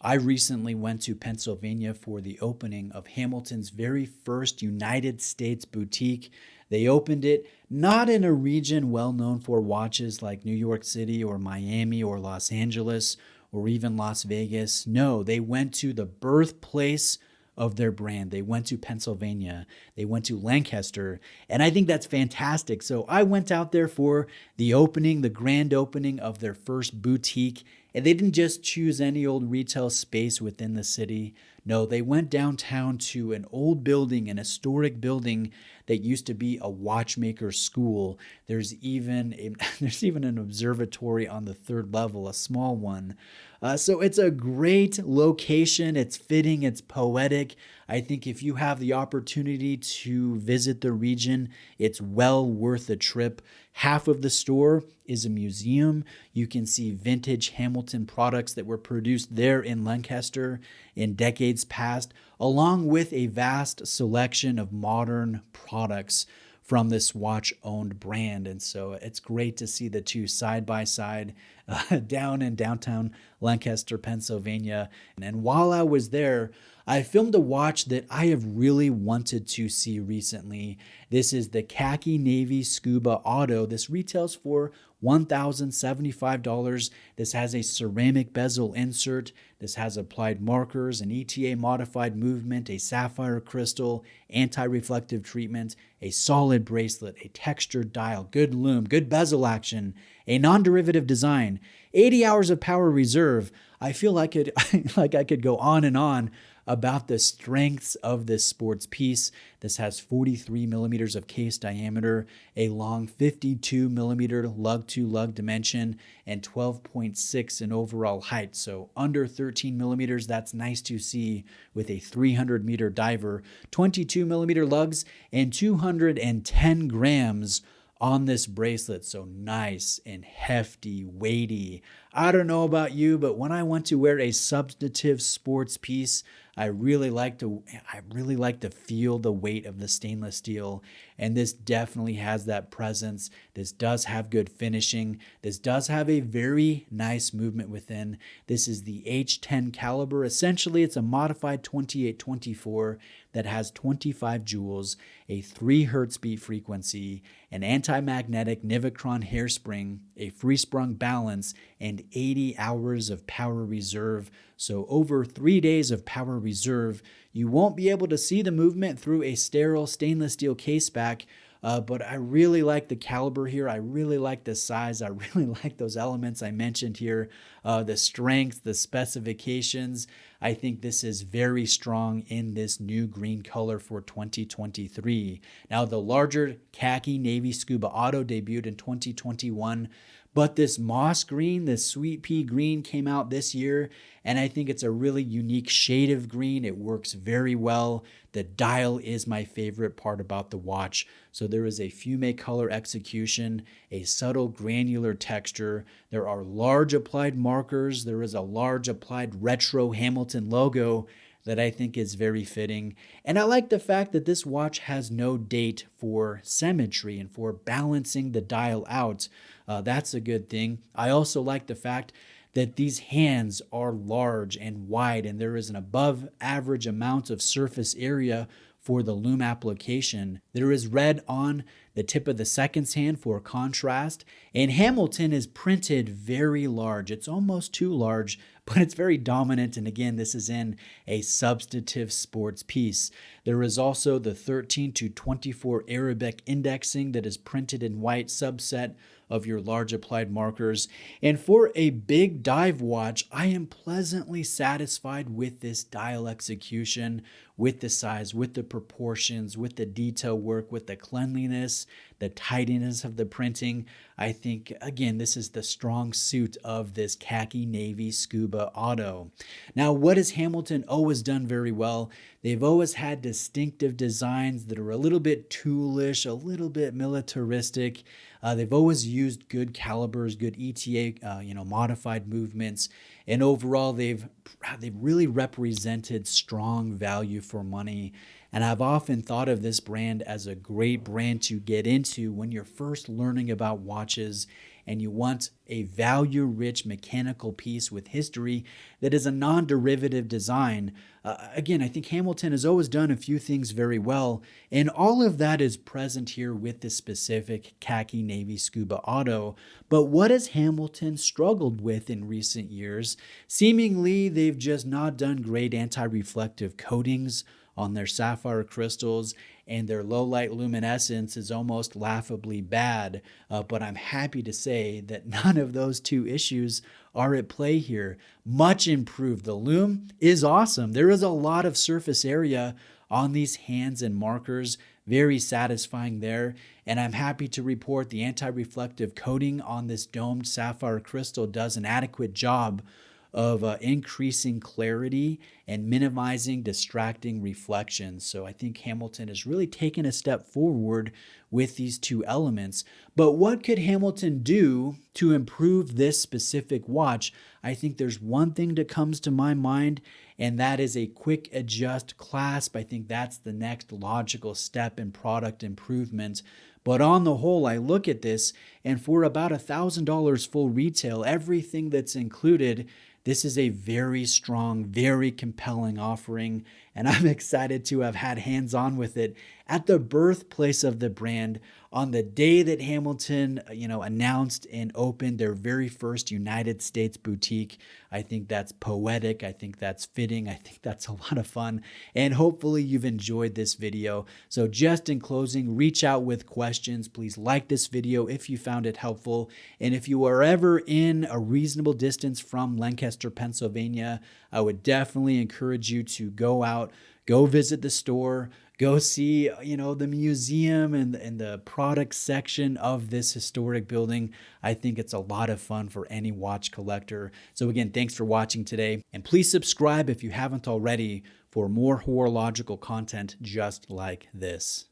I recently went to Pennsylvania for the opening of Hamilton's very first United States boutique. They opened it not in a region well known for watches like New York City or Miami or Los Angeles or even Las Vegas. No, they went to the birthplace of their brand. They went to Pennsylvania, they went to Lancaster, and I think that's fantastic. So I went out there for the opening, the grand opening of their first boutique, and they didn't just choose any old retail space within the city. No, they went downtown to an old building, an historic building that used to be a watchmaker's school. There's even an observatory on the third level, a small one. So it's a great location. It's fitting. It's poetic. I think if you have the opportunity to visit the region, it's well worth a trip. Half of the store is a museum. You can see vintage Hamilton products that were produced there in Lancaster in decades past, along with a vast selection of modern products from this watch owned brand. And so it's great to see the two side by side down in downtown Lancaster, Pennsylvania. And while I was there, I filmed a watch that I have really wanted to see recently. This is the Khaki Navy Scuba Auto. This retails for $1,075. This has a ceramic bezel insert. This has applied markers, an ETA modified movement, a sapphire crystal, anti-reflective treatment, a solid bracelet, a textured dial, good lume, good bezel action, a non-derivative design, 80 hours of power reserve. I feel like I could go on and on about the strengths of this sports piece. This has 43 millimeters of case diameter, a long 52 millimeter lug to lug dimension, and 12.6 in overall height. So under 13 millimeters, that's nice to see with a 300 meter diver, 22 millimeter lugs, and 210 grams on this bracelet. So nice and hefty, weighty. I don't know about you, but when I want to wear a substantive sports piece, I really like to feel the weight of the stainless steel, and this definitely has that presence. This does have good finishing. This does have a very nice movement within. This is the H10 caliber. Essentially, it's a modified 2824 that has 25 joules, a 3 hertz beat frequency, an anti-magnetic Nivicron hairspring, a free-sprung balance, and 80 hours of power reserve. So over 3 days of power reserve. You won't be able to see the movement through a sterile stainless steel case back, but I really like the caliber here. I really like the size. I really like those elements I mentioned here, the strength, the specifications. I think this is very strong in this new green color for 2023. Now, the larger Khaki Navy Scuba Auto debuted in 2021. But this moss green, this sweet pea green came out this year, and I think it's a really unique shade of green. It works very well. The dial is my favorite part about the watch. So there is a fume color execution, a subtle granular texture. There are large applied markers. There is a large applied retro Hamilton logo that I think is very fitting. And I like the fact that this watch has no date for symmetry and for balancing the dial out. That's a good thing. I also like the fact that these hands are large and wide, and there is an above average amount of surface area for the lume application. There is red on the tip of the seconds hand for contrast, and Hamilton is printed very large. It's almost too large, but it's very dominant, and again, this is in a substantive sports piece. There is also the 13 to 24 Arabic indexing that is printed in white subset of your large applied markers. And for a big dive watch, I am pleasantly satisfied with this dial execution, with the size, with the proportions, with the detail work, with the cleanliness, the tidiness of the printing. I think, again, this is the strong suit of this Khaki Navy Scuba Auto. Now, what has Hamilton always done very well? They've always had distinctive designs that are a little bit toolish, a little bit militaristic. They've always used good calibers, good ETA, modified movements, and overall they've really represented strong value for money. And I've often thought of this brand as a great brand to get into when you're first learning about watches and you want a value-rich mechanical piece with history that is a non-derivative design, again, I think Hamilton has always done a few things very well, and all of that is present here with this specific Khaki Navy Scuba Auto. But what has Hamilton struggled with in recent years? Seemingly, they've just not done great anti-reflective coatings on their sapphire crystals, and their low light luminescence is almost laughably bad. But I'm happy to say that none of those two issues are at play here. Much improved. The lume is awesome. There is a lot of surface area on these hands and markers. Very satisfying there. And I'm happy to report the anti-reflective coating on this domed sapphire crystal does an adequate job of increasing clarity and minimizing distracting reflections. So I think Hamilton has really taken a step forward with these two elements. But what could Hamilton do to improve this specific watch? I think there's one thing that comes to my mind, and that is a quick adjust clasp. I think that's the next logical step in product improvement. But on the whole, I look at this, and for about $1,000 full retail, everything that's included, this is a very strong, very compelling offering, and I'm excited to have had hands-on with it at the birthplace of the brand on the day that Hamilton, announced and opened their very first United States boutique. I think that's poetic. I think that's fitting. I think that's a lot of fun, and hopefully you've enjoyed this video. So just in closing, reach out with questions. Please like this video if you found it helpful, and if you are ever in a reasonable distance from Lancaster, Pennsylvania, I would definitely encourage you to go out, go visit the store, go see, the museum and the product section of this historic building. I think it's a lot of fun for any watch collector. So again, thanks for watching today, and please subscribe if you haven't already for more horological content just like this.